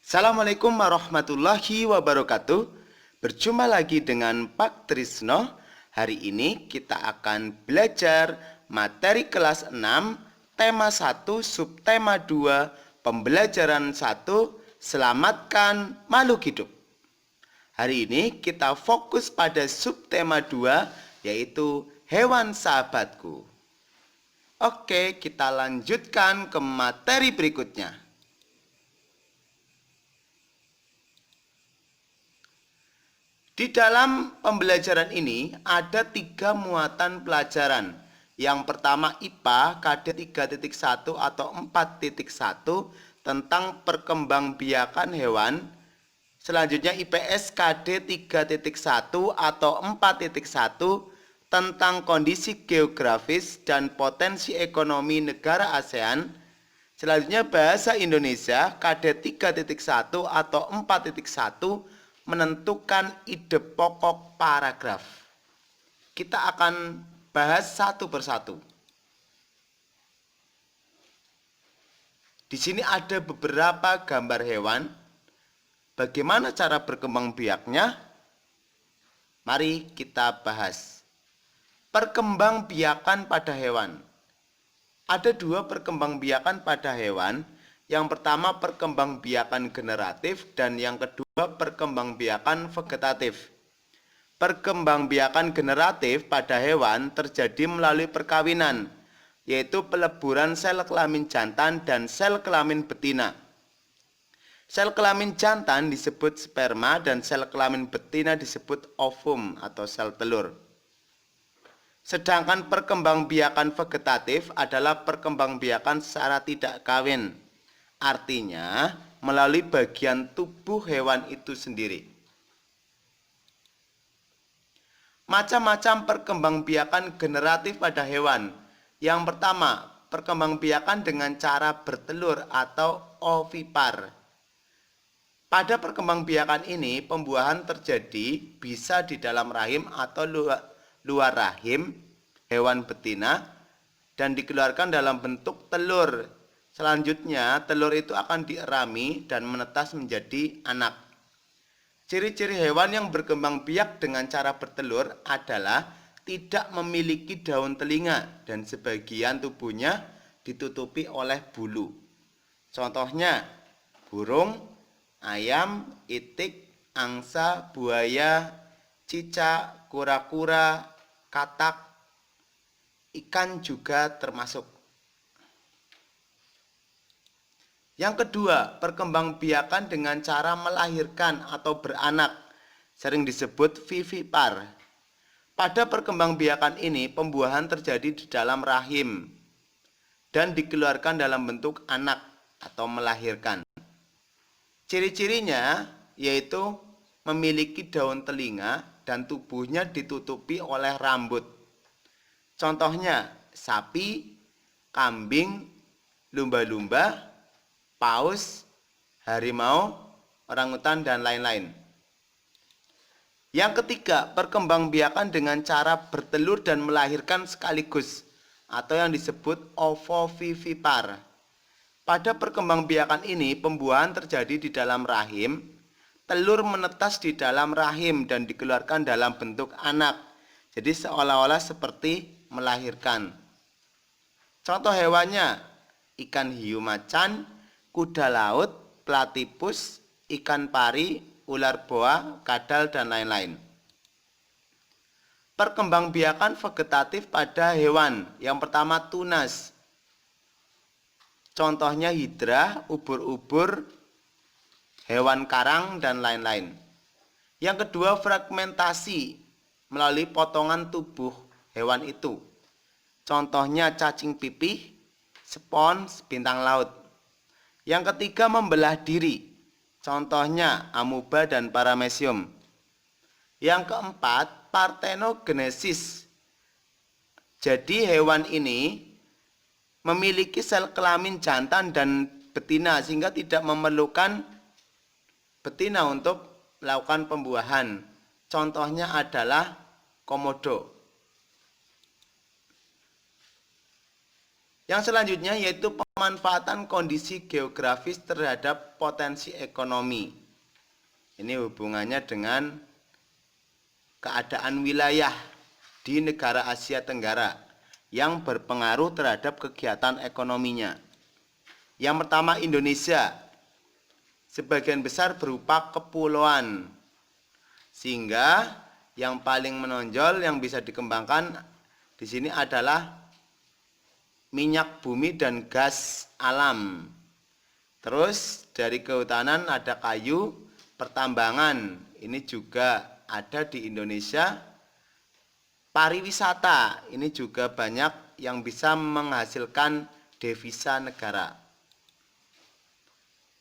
Assalamualaikum warahmatullahi wabarakatuh. Berjumpa lagi dengan Pak Trisno. Hari ini kita akan belajar materi kelas 6, tema 1, subtema 2, pembelajaran 1, selamatkan makhluk hidup. Hari ini kita fokus pada subtema 2, yaitu hewan sahabatku. Oke, kita lanjutkan ke materi berikutnya. Di dalam pembelajaran ini ada 3 muatan pelajaran. Yang pertama IPA KD 3.1 atau 4.1 tentang perkembangbiakan hewan. Selanjutnya IPS KD 3.1 atau 4.1 tentang kondisi geografis dan potensi ekonomi negara ASEAN. Selanjutnya bahasa Indonesia KD 3.1 atau 4.1 menentukan ide pokok paragraf. Kita akan bahas satu persatu. Di sini ada beberapa gambar hewan. Bagaimana cara berkembang biaknya? Mari kita bahas. Perkembangbiakan pada hewan. Ada 2 perkembangbiakan pada hewan. Yang pertama perkembangbiakan generatif dan yang kedua perkembangbiakan vegetatif. Perkembangbiakan generatif pada hewan terjadi melalui perkawinan, yaitu peleburan sel kelamin jantan dan sel kelamin betina. Sel kelamin jantan disebut sperma dan sel kelamin betina disebut ovum atau sel telur. Sedangkan perkembangbiakan vegetatif adalah perkembangbiakan secara tidak kawin. Artinya, melalui bagian tubuh hewan itu sendiri. Macam-macam perkembangbiakan generatif pada hewan. Yang pertama, perkembangbiakan dengan cara bertelur atau ovipar. Pada perkembangbiakan ini, pembuahan terjadi bisa di dalam rahim atau luar rahim hewan betina dan dikeluarkan dalam bentuk telur. Selanjutnya, telur itu akan dierami dan menetas menjadi anak. Ciri-ciri hewan yang berkembang biak dengan cara bertelur adalah tidak memiliki daun telinga dan sebagian tubuhnya ditutupi oleh bulu. Contohnya, burung, ayam, itik, angsa, buaya, cicak, kura-kura, katak, ikan juga termasuk. Yang kedua, perkembangbiakan dengan cara melahirkan atau beranak, sering disebut vivipar. Pada perkembangbiakan ini, pembuahan terjadi di dalam rahim dan dikeluarkan dalam bentuk anak atau melahirkan. Ciri-cirinya yaitu memiliki daun telinga dan tubuhnya ditutupi oleh rambut. Contohnya, sapi, kambing, lumba-lumba, paus, harimau, orangutan, dan lain-lain. Yang ketiga, perkembangbiakan dengan cara bertelur dan melahirkan sekaligus atau yang disebut ovovivipar. Pada perkembangbiakan ini, pembuahan terjadi di dalam rahim, telur menetas di dalam rahim dan dikeluarkan dalam bentuk anak. Jadi seolah-olah seperti melahirkan. Contoh hewannya, ikan hiu macan, kuda laut, platypus, ikan pari, ular boa, kadal, dan lain-lain. Perkembangbiakan vegetatif pada hewan. Yang pertama tunas. Contohnya hidra, ubur-ubur, hewan karang, dan lain-lain. Yang kedua fragmentasi melalui potongan tubuh hewan itu. Contohnya cacing pipih, spons, bintang laut. Yang ketiga membelah diri, contohnya amuba dan paramecium. Yang keempat partenogenesis. Jadi hewan ini memiliki sel kelamin jantan dan betina sehingga tidak memerlukan betina untuk melakukan pembuahan. Contohnya adalah komodo. Yang selanjutnya yaitu pemanfaatan kondisi geografis terhadap potensi ekonomi. Ini hubungannya dengan keadaan wilayah di negara Asia Tenggara yang berpengaruh terhadap kegiatan ekonominya. Yang pertama, Indonesia. Sebagian besar berupa kepulauan. Sehingga yang paling menonjol yang bisa dikembangkan di sini adalah minyak bumi dan gas alam. Terus dari kehutanan ada kayu, pertambangan. Ini juga ada di Indonesia. Pariwisata, ini juga banyak yang bisa menghasilkan devisa negara.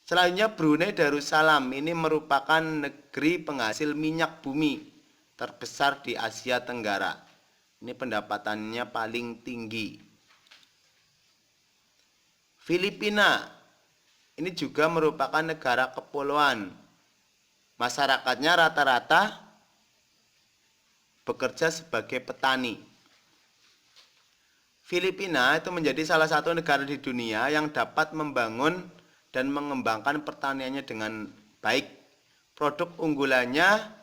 Selanjutnya Brunei Darussalam, ini merupakan negeri penghasil minyak bumi terbesar di Asia Tenggara. Ini pendapatannya paling tinggi. Filipina, ini juga merupakan negara kepulauan. Masyarakatnya rata-rata bekerja sebagai petani. Filipina itu menjadi salah satu negara di dunia yang dapat membangun dan mengembangkan pertaniannya dengan baik. Produk unggulannya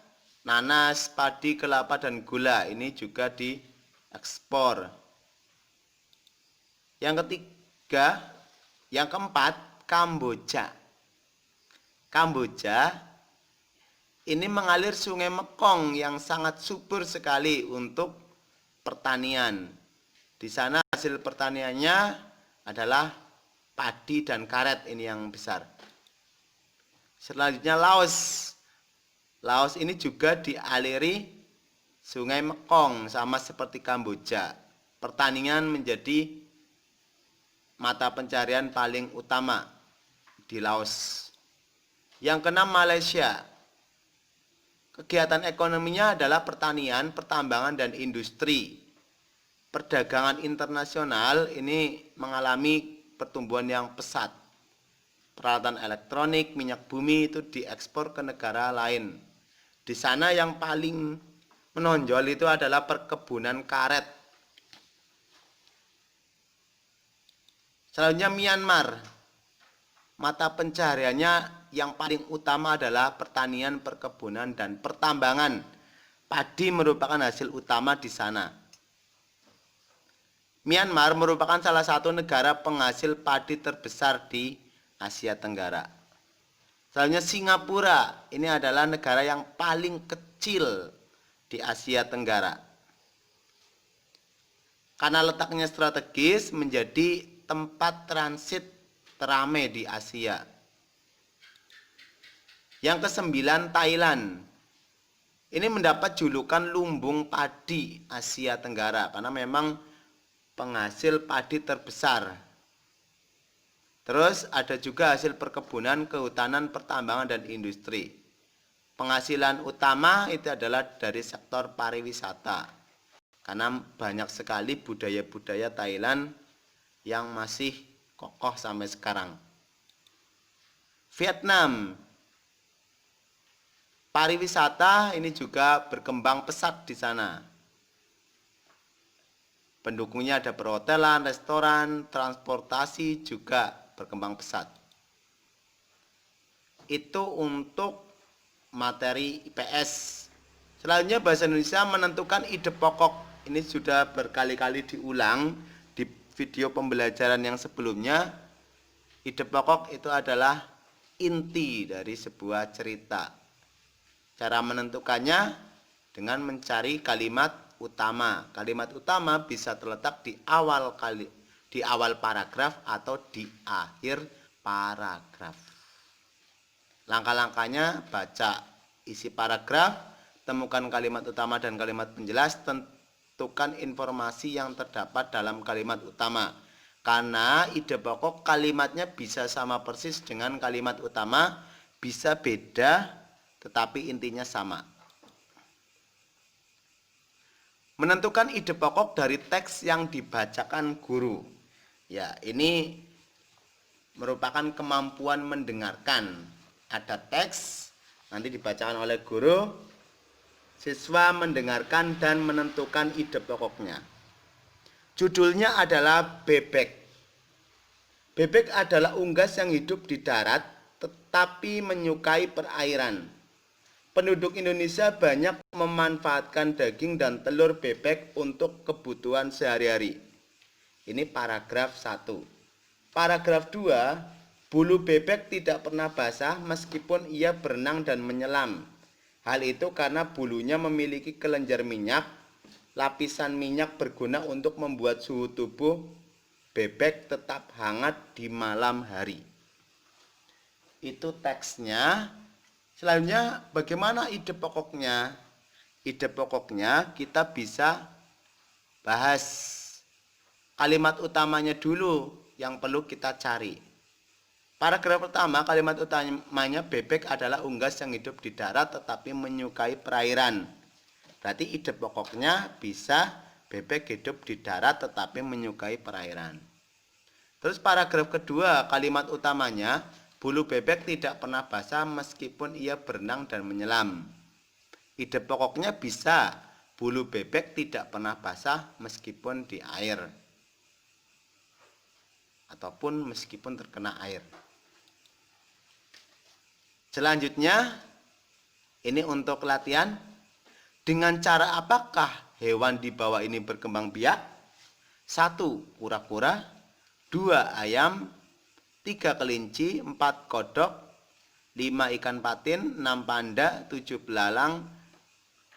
nanas, padi, kelapa, dan gula. Ini juga diekspor. Yang ketiga, yang keempat, Kamboja. Kamboja ini mengalir Sungai Mekong yang sangat subur sekali untuk pertanian. Di sana hasil pertaniannya adalah padi dan karet, ini yang besar. Selanjutnya Laos. Laos ini juga dialiri Sungai Mekong sama seperti Kamboja. Pertanian menjadi mata pencarian paling utama di Laos. Yang keenam, Malaysia. Kegiatan ekonominya adalah pertanian, pertambangan, dan industri. Perdagangan internasional ini mengalami pertumbuhan yang pesat. Peralatan elektronik, minyak bumi itu diekspor ke negara lain. Di sana yang paling menonjol itu adalah perkebunan karet. Selanjutnya Myanmar. Mata pencahariannya yang paling utama adalah pertanian, perkebunan, dan pertambangan. Padi merupakan hasil utama di sana. Myanmar merupakan salah satu negara penghasil padi terbesar di Asia Tenggara. Selanjutnya Singapura, ini adalah negara yang paling kecil di Asia Tenggara. Karena letaknya strategis menjadi tempat transit teramai di Asia. Yang kesembilan, Thailand. Ini mendapat julukan lumbung padi Asia Tenggara karena memang penghasil padi terbesar. Terus ada juga hasil perkebunan, kehutanan, pertambangan, dan industri. Penghasilan utama itu adalah dari sektor pariwisata. Karena banyak sekali budaya-budaya Thailand yang masih kokoh sampai sekarang. Vietnam. Pariwisata ini juga berkembang pesat di sana. Pendukungnya ada perhotelan, restoran, transportasi juga berkembang pesat. Itu untuk materi IPS. Selanjutnya bahasa Indonesia menentukan ide pokok. Ini sudah berkali-kali diulang di video pembelajaran yang sebelumnya. Ide pokok itu adalah inti dari sebuah cerita. Cara menentukannya dengan mencari kalimat utama. Kalimat utama bisa terletak di awal paragraf atau di akhir paragraf. Langkah-langkahnya baca isi paragraf, temukan kalimat utama dan kalimat penjelas, tentukan informasi yang terdapat dalam kalimat utama. Karena ide pokok kalimatnya bisa sama persis dengan kalimat utama, bisa beda tetapi intinya sama. Menentukan ide pokok dari teks yang dibacakan guru. Ya, ini merupakan kemampuan mendengarkan. Ada teks, nanti dibacakan oleh guru, siswa mendengarkan dan menentukan ide pokoknya. Judulnya adalah bebek. Bebek adalah unggas yang hidup di darat tetapi menyukai perairan. Penduduk Indonesia banyak memanfaatkan daging dan telur bebek untuk kebutuhan sehari-hari. Ini paragraf 1. Paragraf 2, bulu bebek tidak pernah basah meskipun ia berenang dan menyelam. Hal itu karena bulunya memiliki kelenjar minyak. Lapisan minyak berguna untuk membuat suhu tubuh bebek tetap hangat di malam hari. Itu teksnya. Selanjutnya, bagaimana ide pokoknya? Ide pokoknya kita bisa bahas kalimat utamanya dulu yang perlu kita cari. Paragraf pertama, kalimat utamanya bebek adalah unggas yang hidup di darat tetapi menyukai perairan. Berarti ide pokoknya bisa bebek hidup di darat tetapi menyukai perairan. Terus paragraf kedua, kalimat utamanya bulu bebek tidak pernah basah meskipun ia berenang dan menyelam. Ide pokoknya bisa bulu bebek tidak pernah basah meskipun di air ataupun meskipun terkena air. Selanjutnya, ini untuk latihan. Dengan cara apakah hewan di bawah ini berkembang biak? 1. Kura-kura, 2. Ayam, 3. Kelinci, 4. Kodok, 5. Ikan patin, 6. Panda, 7. Belalang,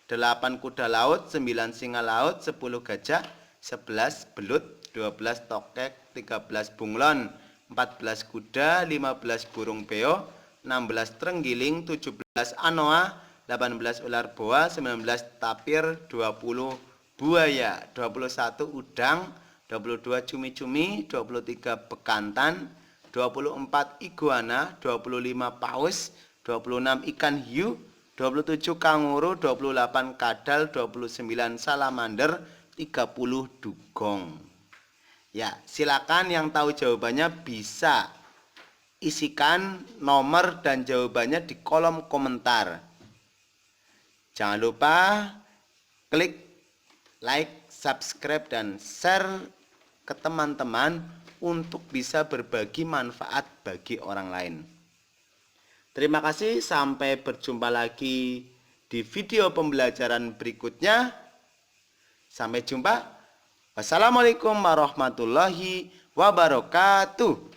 8. Kuda laut, 9. Singa laut, 10. Gajah, 11. Belut, 12. Tokek, 13. Bunglon, 14. Kuda, 15. Burung beo, 16. Terenggiling, 17. Anoa, 18. Ular boa, 19. Tapir, 20. Buaya, 21. Udang, 22. Cumi-cumi, 23. Bekantan, 24. Iguana, 25. Paus, 26. Ikan hiu, 27. Kanguru, 28. Kadal, 29. Salamander, 30. Dugong. Ya, silakan yang tahu jawabannya bisa isikan nomor dan jawabannya di kolom komentar. Jangan lupa klik like, subscribe, dan share ke teman-teman untuk bisa berbagi manfaat bagi orang lain. Terima kasih, sampai berjumpa lagi di video pembelajaran berikutnya. Sampai jumpa. Wassalamualaikum warahmatullahi wabarakatuh.